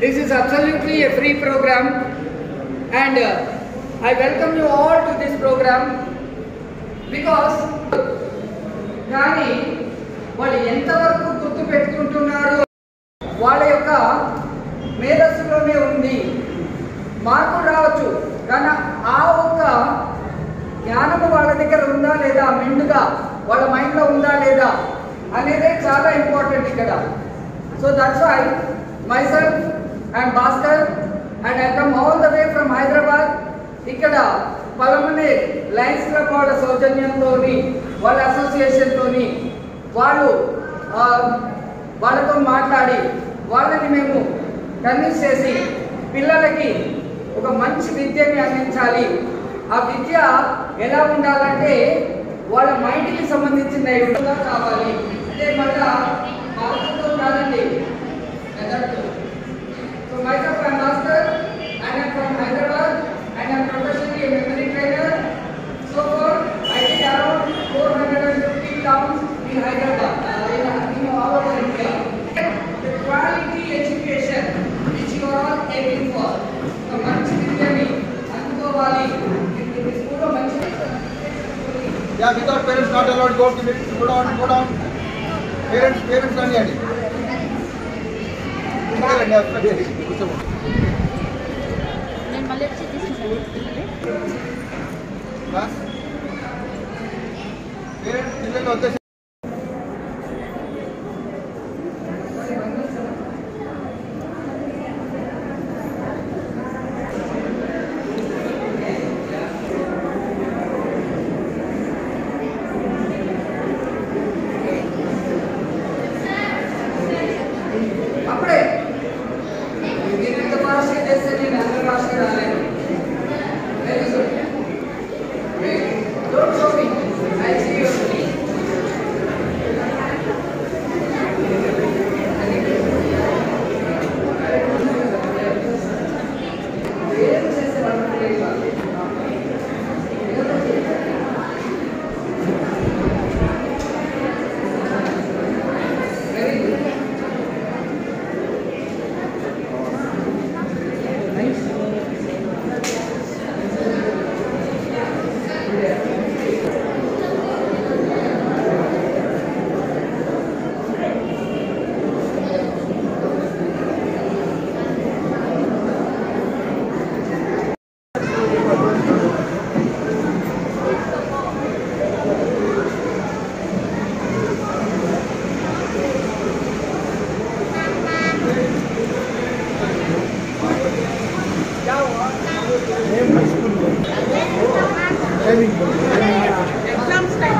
This is absolutely a free program, and I welcome you all to this program because కానీ వాళ్ళు ఎంతవరకు గుర్తు పెట్టుకుంటున్నారు వాళ్ళ యొక్క మేధస్సులోనే ఉంది. మార్పులు రావచ్చు కానీ ఆ ఒక్క జ్ఞానము వాళ్ళ దగ్గర ఉందా లేదా, మెండుగా వాళ్ళ మైండ్లో ఉందా లేదా అనేది చాలా ఇంపార్టెంట్ ఇక్కడ. So that's why myself and Bhaskar and I come all the way from Hyderabad. ఇక్కడ పలమనే లయన్స్ క్లబ్ వాళ్ళ సౌజన్యంతోని, వాళ్ళ అసోసియేషన్తోని వాళ్ళతో మాట్లాడి వాళ్ళని మేము కన్విన్స్ చేసి పిల్లలకి ఒక మంచి విద్యని అందించాలి. ఆ విద్య ఎలా ఉండాలంటే వాళ్ళ మైండ్కి సంబంధించిన కావాలి. అంటే మళ్ళా మార్కులతో కాదండి. So myself, I am Bhaskar and I am from Hyderabad and I am professionally a memory trainer. So far, I did around 450 towns in Hyderabad, in all over India. The quality education which you are all aiming for, the manchi vidyani andukovali in this school of manchi. Yeah, without parents not allowed. Go down. Parents only adi. నేను మళ్ళీ వచ్చి తీసుకుంటాను. అప్పుడే మీరు ఇంత భాషగా చేస్తే నేను అంత భాషగా రాలేను. Very good. Don't show me, I see you. ఏం చేసేవాళ్ళు వెరీ గుడ్. ఎగ్జామ్స్ టైం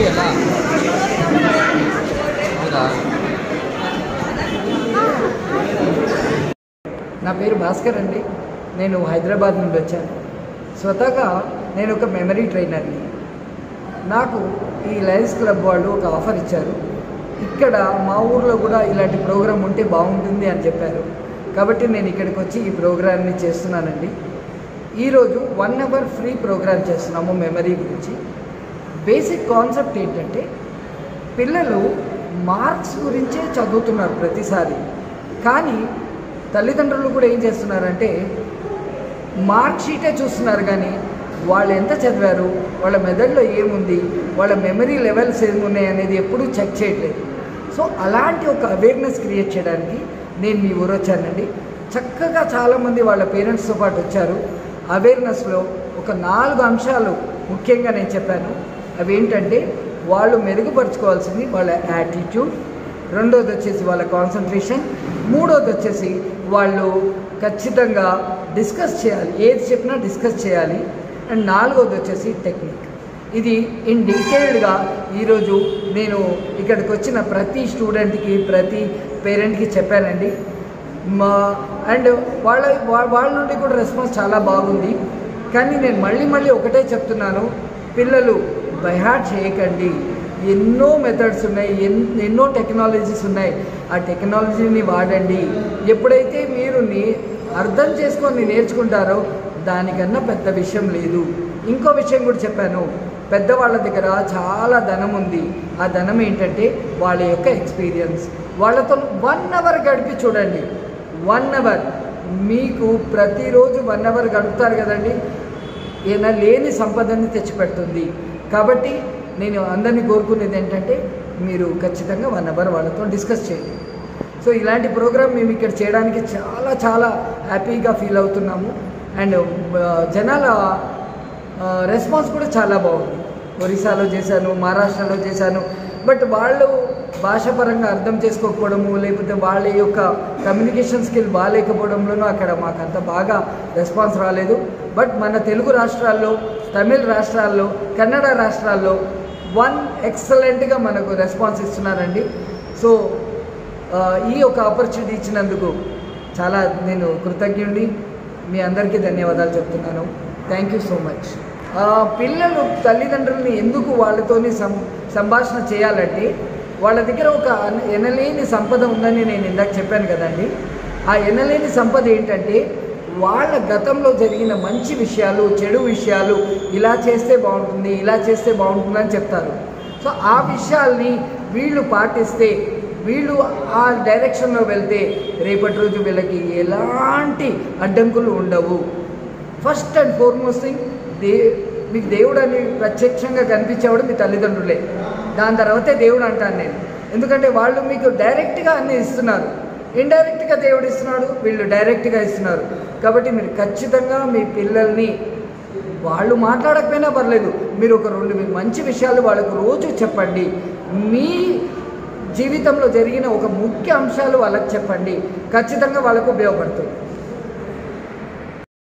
ఎలా నా పేరు భాస్కర్ అండి. నేను హైదరాబాద్ నుండి వచ్చాను. స్వతహాగా నేను ఒక మెమరీ ట్రైనర్ని. నాకు ఈ లయన్స్ క్లబ్ వాళ్ళు ఒక ఆఫర్ ఇచ్చారు. ఇక్కడ మా ఊర్లో కూడా ఇలాంటి ప్రోగ్రాం ఉంటే బాగుంటుంది అని చెప్పారు. కాబట్టి నేను ఇక్కడికి వచ్చి ఈ ప్రోగ్రామ్ని చేస్తున్నానండి. ఈరోజు 1 అవర్ ఫ్రీ ప్రోగ్రామ్ చేస్తున్నాము మెమరీ గురించి. బేసిక్ కాన్సెప్ట్ ఏంటంటే పిల్లలు మార్క్స్ గురించే చదువుతున్నారు ప్రతిసారి. కానీ తల్లిదండ్రులు కూడా ఏం చేస్తున్నారంటే మార్క్ షీటే చూస్తున్నారు కానీ వాళ్ళు ఎంత చదివారు, వాళ్ళ మెదడులో ఏముంది, వాళ్ళ మెమరీ లెవెల్స్ ఏమున్నాయి అనేది ఎప్పుడూ చెక్ చేయట్లేదు. సో అలాంటి ఒక అవేర్నెస్ క్రియేట్ చేయడానికి నేను మీ ఊరు వచ్చానండి. చక్కగా చాలామంది వాళ్ళ పేరెంట్స్తో పాటు వచ్చారు. అవేర్నెస్లో ఒక 4 అంశాలు ముఖ్యంగా నేను చెప్పాను. అవి ఏంటంటే వాళ్ళు మెరుగుపరుచుకోవాల్సింది వాళ్ళ యాటిట్యూడ్, రెండోది వచ్చేసి వాళ్ళ కాన్సన్ట్రేషన్, మూడోది వచ్చేసి వాళ్ళు ఖచ్చితంగా డిస్కస్ చేయాలి, ఏది చెప్పినా డిస్కస్ చేయాలి, అండ్ నాలుగోది వచ్చేసి టెక్నిక్. ఇది ఇన్ డీటెయిల్డ్గా ఈరోజు నేను ఇక్కడికి వచ్చిన ప్రతి స్టూడెంట్కి ప్రతి పేరెంట్కి చెప్పానండి. అండ్ వాళ్ళ నుండి కూడా రెస్పాన్స్ చాలా బాగుంది. కానీ నేను మళ్ళీ ఒకటే చెప్తున్నాను, పిల్లలు బై హార్ట్ చేయకండి. ఎన్నో మెథడ్స్ ఉన్నాయి, ఎన్నో టెక్నాలజీస్ ఉన్నాయి. ఆ టెక్నాలజీని వాడండి. ఎప్పుడైతే మీరు అర్థం చేసుకొని నేర్చుకుంటారో దానికన్నా పెద్ద విషయం లేదు. ఇంకో విషయం కూడా చెప్పాను, పెద్దవాళ్ళ దగ్గర చాలా ధనం ఉంది. ఆ ధనం ఏంటంటే వాళ్ళ యొక్క ఎక్స్పీరియన్స్. వాళ్ళతో 1 అవర్ గడిపి చూడండి. 1 అవర్ మీకు ప్రతిరోజు 1 అవర్ గడుపుతారు కదండి, ఏదైనా లేని సంపదని తెచ్చిపెడుతుంది. కాబట్టి నేను అందరినీ కోరుకునేది ఏంటంటే మీరు ఖచ్చితంగా 1 అవర్ వాళ్ళతో డిస్కస్ చేయండి. సో ఇలాంటి ప్రోగ్రామ్ మేము ఇక్కడ చేయడానికి చాలా చాలా హ్యాపీగా ఫీల్ అవుతున్నాము. అండ్ జనాల రెస్పాన్స్ కూడా చాలా బాగుంది. ఒరిస్సాలో చేశాను, మహారాష్ట్రలో చేశాను. బట్ వాళ్ళు భాషాపరంగా అర్థం చేసుకోకపోవడము, లేకపోతే వాళ్ళ యొక్క కమ్యూనికేషన్ స్కిల్ బాగాలేకపోవడంలోనూ అక్కడ మాకు అంత బాగా రెస్పాన్స్ రాలేదు. బట్ మన తెలుగు రాష్ట్రాల్లో, తమిళ రాష్ట్రాల్లో, కన్నడ రాష్ట్రాల్లో ఎక్సలెంట్గా మనకు రెస్పాన్స్ ఇస్తున్నారండి. సో ఈ ఒక ఆపర్చునిటీ ఇచ్చినందుకు చాలా నేను కృతజ్ఞుడి. మీ అందరికీ ధన్యవాదాలు చెప్తున్నాను. Thank you so much. పిల్లలు తల్లిదండ్రులని ఎందుకు వాళ్ళతోని సంభాషణ చేయాలంటే వాళ్ళ దగ్గర ఒక ఎనలేని సంపద ఉందని నేను ఇందాక చెప్పాను కదండి. ఆ ఎనలేని సంపద ఏంటంటే వాళ్ళ గతంలో జరిగిన మంచి విషయాలు, చెడు విషయాలు, ఇలా చేస్తే బాగుంటుంది, ఇలా చేస్తే బాగుంటుంది అని చెప్తారు. సో ఆ విషయాల్ని వీళ్ళు పాటిస్తే, వీళ్ళు ఆ డైరెక్షన్లో వెళ్తే రేపటి రోజు వీళ్ళకి ఎలాంటి అడ్డంకులు ఉండవు. ఫస్ట్ అండ్ ఫార్మోస్ట్ థింగ్, మీకు దేవుడు అని ప్రత్యక్షంగా కనిపించేవాడు మీ తల్లిదండ్రులే. దాని తర్వాతే దేవుడు అంటాను నేను. ఎందుకంటే వాళ్ళు మీకు డైరెక్ట్గా అన్నీ ఇస్తున్నారు. ఇండైరెక్ట్గా దేవుడు ఇస్తున్నాడు, వీళ్ళు డైరెక్ట్గా ఇస్తున్నారు. కాబట్టి మీరు ఖచ్చితంగా మీ పిల్లల్ని, వాళ్ళు మాట్లాడకపోయినా పర్లేదు, మీరు ఒక 2 మంచి విషయాలు వాళ్ళకు రోజు చెప్పండి. మీ జీవితంలో జరిగిన ఒక ముఖ్య అంశాలు వాళ్ళకి చెప్పండి. ఖచ్చితంగా వాళ్ళకు ఉపయోగపడుతుంది.